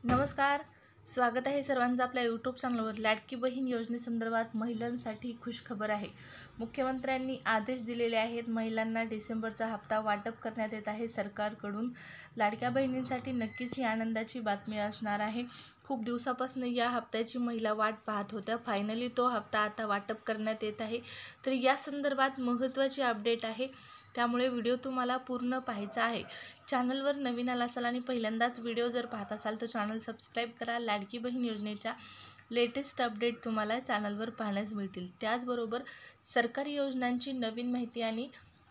नमस्कार, स्वागत आहे सर्वांचं आपल्या यूट्यूब चॅनलवर। लाडकी बहीण योजनेसंदर्भात महिलांसाठी खुशखबर आहे। मुख्यमंत्र्यांनी आदेश दिलेले आहेत। महिलांना डिसेंबरचा हप्ता वाटप करण्यात येत आहे सरकारकडून। लाडक्या बहिणींसाठी नक्कीच ही आनंदाची बातमी असणार आहे। खूप दिवसापासून या हप्त्याची महिला वाट पाहत होत्या। फायनली तो हप्ता आता वाटप करण्यात येत आहे। तर या संदर्भात महत्त्वाची अपडेट आहे, त्यामुळे व्हिडिओ तुम्हाला पूर्ण पाहायचा आहे। चॅनलवर नवीन आला असाल आणि पहिल्यांदाच व्हिडिओ जर पाहत असाल तर चॅनल सबस्क्राईब करा। लाडकी बहीण योजनेच्या लेटेस्ट अपडेट तुम्हाला चॅनलवर पाहण्यास मिळतील। त्याचबरोबर सरकारी योजनांची नवीन माहिती आणि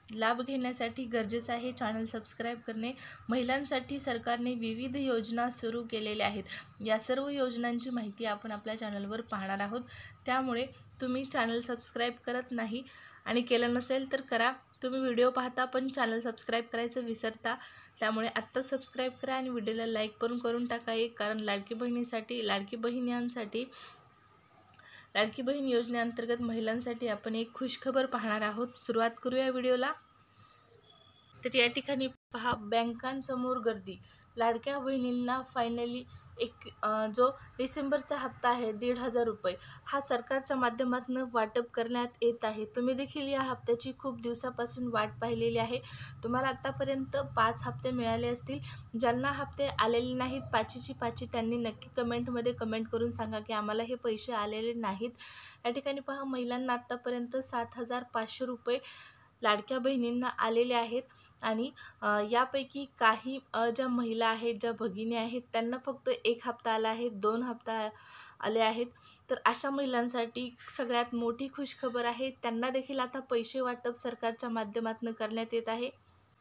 लाभ घेण्यासाठी गरजेचं आहे चॅनल सबस्क्राईब करणे। महिलांसाठी सरकारने विविध योजना सुरू केलेल्या आहेत। या सर्व योजनांची माहिती आपण आपल्या चॅनलवर पाहणार आहोत। त्यामुळे तुम्ही चॅनल सबस्क्राईब करत नाही आणि केलं नसेल तर करा। तुम्ही व्हिडिओ पाहता पण चॅनल सबस्क्राईब करायचं विसरता, त्यामुळे आत्ता सबस्क्राईब करा आणि व्हिडिओला लाईक पण करून टाका कारण लाडकी बहीण योजनेअंतर्गत महिलांसाठी आपण एक खुशखबर पाहणार आहोत। सुरुवात करूया व्हिडिओला। तर या ठिकाणी पहा, बँकांसमोर गर्दी। लाडक्या बहिणींना फायनली जो डिसेंबरचा हप्ता आहे 1,500 रुपये हा सरकारच्या माध्यमातून वाटप करण्यात येत आहे। तुम्ही देखील या हप्त्याची खूप दिवसापासून वाट पाहिलेली आहे। तुम्हाला आतापर्यंत 5 हप्ते मिळाले असतील। ज्यांना हप्ते आलेले नाहीत पाचीची पाची त्यांनी नक्की कमेंटमध्ये कमेंट करून सांगा की आम्हाला हे पैसे आलेले नाहीत। या ठिकाणी पहा, महिलांना आतापर्यंत 7,500 रुपये लाडक्या बहिणींना आलेले आहेत आणि यापैकी काही ज्या महिला आहेत, ज्या भगिनी आहेत, त्यांना फक्त 1 हप्ता आला आहे, 2 हप्ता आले आहेत। तर अशा महिलांसाठी सगळ्यात मोठी खुशखबर आहे। त्यांना देखील आता पैसे वाटप सरकारच्या माध्यमातून करण्यात येत आहे।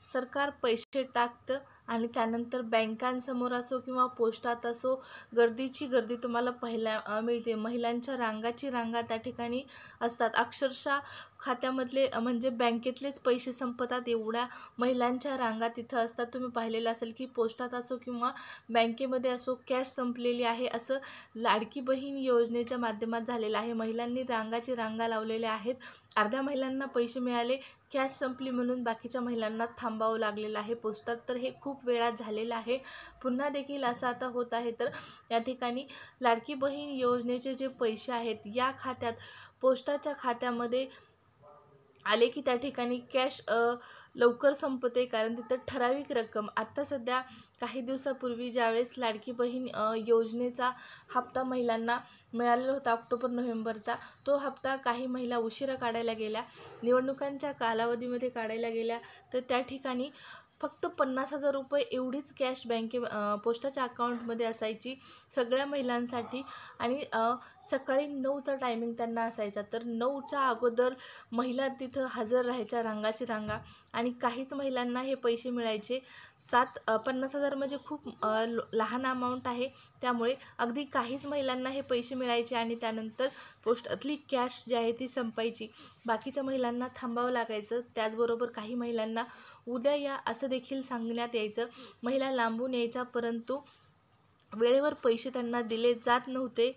सरकार पैसे टाकतं आणि त्यानंतर बँकांसमोर असो किंवा पोस्टात असो गर्दीची गर्दी तुम्हाला पाहायला मिळते। महिलांच्या रांगाची रांगा त्या ठिकाणी असतात। अक्षरशः खात्यामधले म्हणजे बँकेतलेच पैसे संपतात एवढ्या महिलांच्या रांगा तिथं असतात। तुम्ही पाहिलेलं असेल की पोस्टात असो किंवा बँकेमध्ये असो कॅश संपलेली आहे, असं लाडकी बहीण योजनेच्या माध्यमात झालेलं आहे। महिलांनी रांगाची रांगा लावलेल्या आहेत। अर्ध्या महिलांना पैसे मिळाले, कॅश संपली म्हणून बाकीच्या महिलांना थांबावं लागलेलं आहे पोस्टात। तर हे खूप वेळा झालेलं आहे। पुन्हा देखील असं आता होत आहे। तर या ठिकाणी लाडकी बहीण योजनेचे जे पैसे आहेत या खात्यात पोस्टाच्या खात्यामध्ये आले की त्या ठिकाणी कॅश लवकर संपते, कारण तिथं ठराविक रक्कम आत्ता सध्या काही दिवसापूर्वी ज्यावेळेस लाडकी बहीण योजनेचा हप्ता महिलांना मिळालेला होता ऑक्टोबर-नोव्हेंबरचा, तो हप्ता काही महिला उशिरा काढायला गेल्या, निवडणुकांच्या कालावधीमध्ये काढायला गेल्या। तर त्या ठिकाणी फक्त 50,000 रुपये एवढीच कॅश पोस्टाच्या अकाउंटमध्ये असायची सगळ्या महिलांसाठी आणि सकाळी 9चा टायमिंग त्यांना असायचा। तर 9च्या अगोदर महिला तिथं हजर राहायच्या, रांगाची रांगा, आणि काहीच महिलांना हे पैसे मिळायचे। 50,000 म्हणजे खूप लहान अमाऊंट आहे, त्यामुळे अगदी काहीच महिलांना हे पैसे मिळायचे आणि त्यानंतर पोस्टातली कॅश जी आहे ती संपायची। बाकीच्या महिलांना थांबावं लागायचं। त्याचबरोबर काही महिलांना उद्या या असं देखील सांगण्यात यायचं। महिला लांबून यायच्या, परंतु वेळेवर पैसे त्यांना दिले जात नव्हते।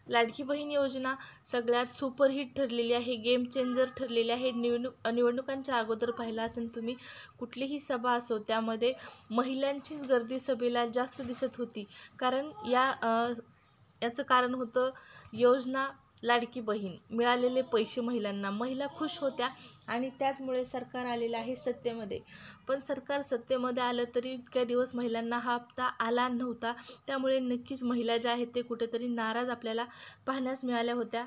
लाडकी बहीण योजना सगळ्यात सुपरहिट ठरलेली आहे, गेम चेंजर ठरलेली आहे। निवडणुकांच्या अगोदर पाहिलं असेल तुम्ही, कुठलीही सभा असो त्यामध्ये महिलांचीच गर्दी सभेला जास्त दिसत होती, कारण याचं कारण होतं योजना लाडकी बहीण, मिळालेले पैसे महिला खुश होत्या आणि त्याचमुळे सरकार आलेलं आहे सत्तेमध्ये। पण सरकार सत्तेमध्ये आलं तरी इतक्या दिवस महिलांना हा हप्ता आला नव्हता, त्यामुळे नक्कीच महिला ज्या आहेत ते कुठेतरी नाराज आपल्याला पाहण्यास मिळाल्या होत्या।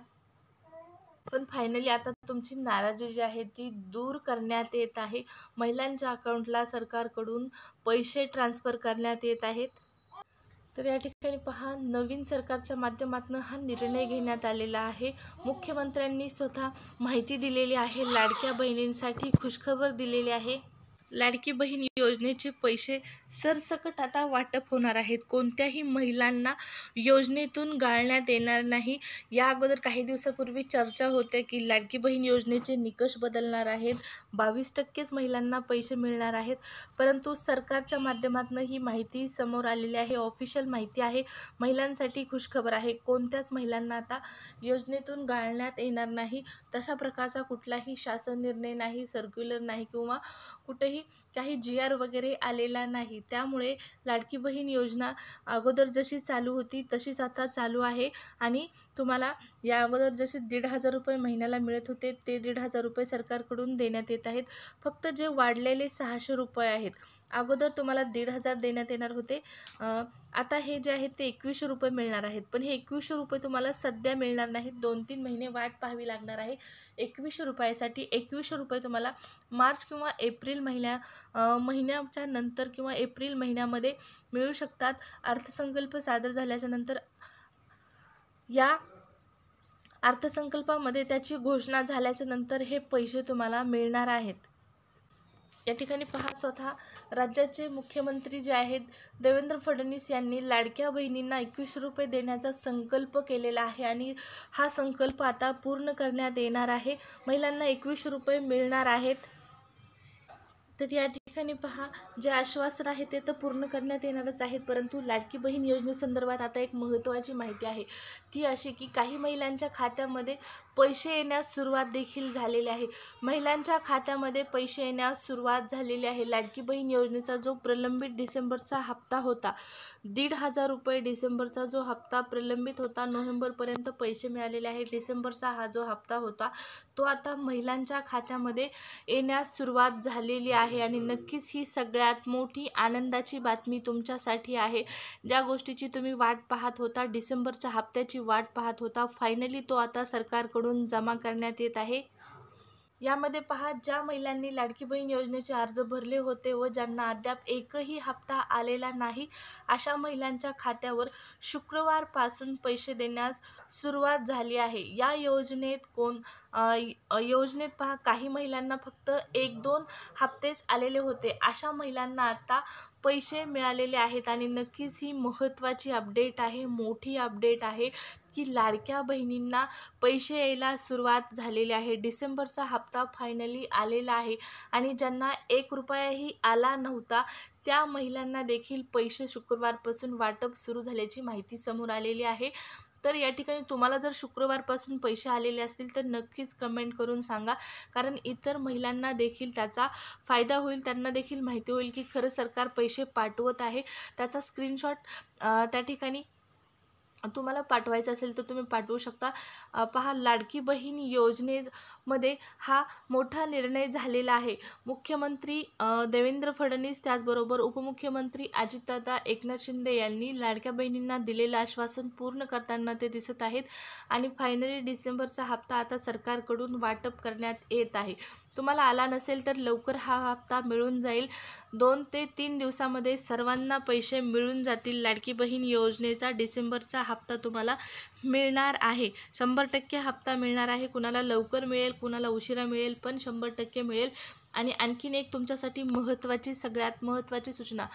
पण फायनली आता तुमची नाराजी जी आहे ती दूर करण्यात येत आहे। महिलांच्या अकाउंटला सरकारकडून पैसे ट्रान्सफर करण्यात येत आहेत। तर या ठिकाणी पहा, नवीन सरकारच्या माध्यमातून हा निर्णय घेण्यात आलेला आहे। मुख्यमंत्र्यांनी स्वतः माहिती दिलेली आहे, लाडक्या बहिणींसाठी खुशखबर दिलेली आहे। लाडकी बहीण योजनेचे पैसे सरसकट आता वाटप होणार आहेत। कोणत्याही महिलांना योजनेतून गाळण्यात येणार नाही। या अगोदर काही दिवसापूर्वी चर्चा होते की लाडकी बहीण योजनेचे निकष बदलणार आहेत, 22%च महिलांना पैसे मिळणार आहेत, परंतु सरकारच्या माध्यमातून ही माहिती समोर आलेली आहे, ऑफिशियल माहिती आहे। महिलांसाठी खुशखबर आहे, कोणत्याच महिलांना आता योजनेतून गाळण्यात येणार नाही। तशा प्रकारचा कुठलाही शासन निर्णय नाही, सर्क्युलर नाही किंवा कुठेही काही GR वगैरे आलेला नाही. त्यामुळे लाडकी बहीण योजना अगोदर जशी चालू होती तशीच आता चालू आहे आणि तुम्हाला या अगोदर जसे 1,500 रुपये महिन्याला मिळत होते ते 1,500 रुपये सरकारकडून देण्यात येत आहेत. फक्त जे वाढलेले 600 रुपये आहेत, अगोदर तुम्हाला 1,500 देण्यात येणार होते, आता हे जे आहेत ते 2,100 रुपये मिळणार आहेत. पण हे 2,100 रुपये तुम्हाला सध्या मिळणार नाहीत, 2-3 महिने वाट पाहावी लागणार आहे 2,100 रुपयासाठी. 2,100 रुपये तुम्हाला मार्च किंवा एप्रिल महिन्याच्या नंतर किंवा एप्रिल महिन्यामध्ये मिळू शकतात. अर्थसंकल्प सादर झाल्याच्या नंतर या अर्थसंकल्पामध्ये त्याची घोषणा झाल्याच्या नंतर हे पैसे तुम्हाला मिळणार आहेत. या ठिकाणी पहा, स्वतः राज्याचे मुख्यमंत्री जे आहेत देवेंद्र फडणवीस यांनी लाडक्या बहिणींना 2,100 रुपये देण्याचा संकल्प केलेला आहे आणि हा संकल्प आता पूर्ण करण्यात येणार आहे. महिलांना 2,100 रुपये मिळणार आहेत. तर या ठिकाणी पहा, जे आश्वासन आहे ते तर पूर्ण करण्यात येणारच आहेत, परंतु लाडकी बहीण योजनेसंदर्भात आता एक महत्त्वाची माहिती आहे. ती अशी की काही महिलांच्या खात्यामध्ये पैसे येण्यास सुरुवात देखील झालेली आहे. महिलांच्या खात्यामध्ये पैसे येण्यास सुरुवात झालेली आहे. लाडकी बहीण योजनेचा जो प्रलंबित डिसेंबरचा हप्ता होता, 1,500 रुपये डिसेंबरचा जो हप्ता प्रलंबित होता, नोव्हेंबरपर्यंत पैसे मिळालेले आहेत. डिसेंबरचा हा जो हप्ता होता तो आता महिलांच्या खात्यामध्ये येण्यास सुरुवात झालेली आहे आणि नक्कीच ही सगळ्यात मोठी आनंदाची बातमी तुमच्यासाठी आहे. ज्या गोष्टीची तुम्ही वाट पाहत होता, डिसेंबरच्या हप्त्याची वाट पाहत होता, फायनली तो आता सरकारकडून जमा करण्यात येत आहे. यामध्ये पहा, ज्या महिलांनी लाडकी बहीण योजनेचे अर्ज भरले होते व ज्यांना अद्याप एकही हप्ता आलेला नाही, अशा महिलांच्या खात्यावर शुक्रवारपासून पैसे देण्यास सुरुवात झाली आहे. या योजनेत पहा, काही महिलांना फक्त 1-2 हप्तेच आलेले होते. अशा महिलांना आता पैसे मिळालेले आहेत आणि नक्कीच ही महत्त्वाची अपडेट आहे, मोठी अपडेट आहे की लाडक्या बहिणींना पैसे यायला सुरुवात झालेली आहे. डिसेंबरचा हप्ता फायनली आलेला आहे आणि ज्यांना 1 रुपयाही आला नव्हता त्या महिलांना देखील पैसे शुक्रवारपासून वाटप सुरू झाल्याची माहिती समोर आलेली आहे. तर या ठिकाणी तुम्हाला जर शुक्रवारपासून पैसे आलेले असतील तर नक्कीच कमेंट करून सांगा, कारण इतर महिलांना देखील त्याचा फायदा होईल, त्यांना देखील माहिती होईल की खरं सरकार पैसे पाठवत आहे. त्याचा स्क्रीनशॉट त्या ठिकाणी तुम्हाला पाठवायचं असेल तर तुम्ही पाठवू शकता. पहा, लाडकी बहीण योजनेमध्ये हा मोठा निर्णय झालेला आहे. मुख्यमंत्री देवेंद्र फडणवीस, त्याचबरोबर उपमुख्यमंत्री अजितदादा, एकनाथ शिंदे यांनी लाडक्या बहिणींना दिलेलं आश्वासन पूर्ण करताना ते दिसत आहेत आणि फायनली डिसेंबरचा हप्ता आता सरकारकडून वाटप करण्यात येत आहे. तुम्हाला आला नसेल तर लवकर हा हप्ता मिळून जाईल. 2 ते 3 दिवसामध्ये सर्वांना पैसे मिळून जातील. लाडकी बहीण योजनेचा डिसेंबरचा हप्ता तुम्हाला मिळणार आहे. 100% हप्ता मिळणार आहे. कुणाला लवकर मिळेल, कुणाला उशिरा मिळेल, पण 100% मिळेल. आणि आणखीन एक तुमच्यासाठी महत्त्वाची, सगळ्यात महत्त्वाची सूचना,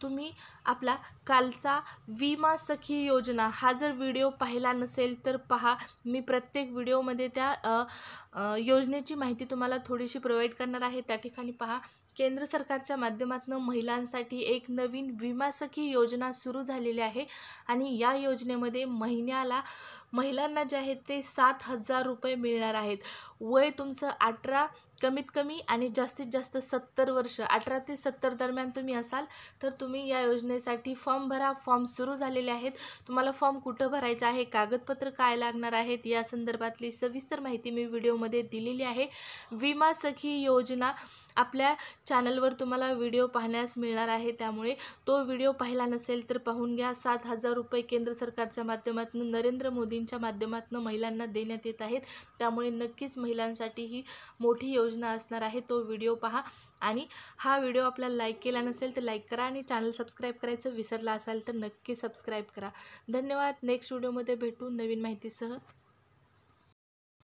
तुम्ही आपला कालचा विमा सखी योजना हा जर व्हिडिओ पाहिला नसेल तर पहा. मी प्रत्येक व्हिडिओमध्ये त्या योजनेची माहिती तुम्हाला थोडीशी प्रोव्हाइड करणार आहे. त्या ठिकाणी पहा, केंद्र सरकारच्या माध्यमातून महिलांसाठी एक नवीन विमा सखी योजना सुरू झालेली आहे आणि या योजनेमध्ये महिलांना जे आहेत ते 7,000 रुपये मिळणार आहेत. वय तुमचं 18 कमीत कमी आणि जास्तीत जास्त 70 वर्ष, 18 ते 70 दरम्यान तुम्ही असाल तर तुम्ही या योजनेसाठी फॉर्म भरा. फॉर्म सुरू झालेले आहेत. तुम्हाला फॉर्म कुठं भरायचा आहे, कागदपत्र काय लागणार आहेत, या संदर्भातली सविस्तर माहिती मी व्हिडिओमध्ये दिलेली आहे. विमा सखी योजना आपल्या चॅनलवर तुम्हाला व्हिडिओ पाहण्यास मिळणार आहे, त्यामुळे तो व्हिडिओ पाहिला नसेल तर पाहून घ्या. 7,000 रुपये केंद्र सरकारच्या माध्यमातून, नरेंद्र मोदींच्या माध्यमातून महिलांना देण्यात येत आहेत. त्यामुळे नक्कीच महिलांसाठी ही मोठी योजना असणार आहे. तो व्हिडिओ पहा आणि हा व्हिडिओ आपल्याला लाईक केला नसेल तर लाईक करा आणि चॅनल सबस्क्राईब करायचं विसरला असाल तर नक्की सबस्क्राईब करा. धन्यवाद. नेक्स्ट व्हिडिओमध्ये भेटू नवीन माहितीसह.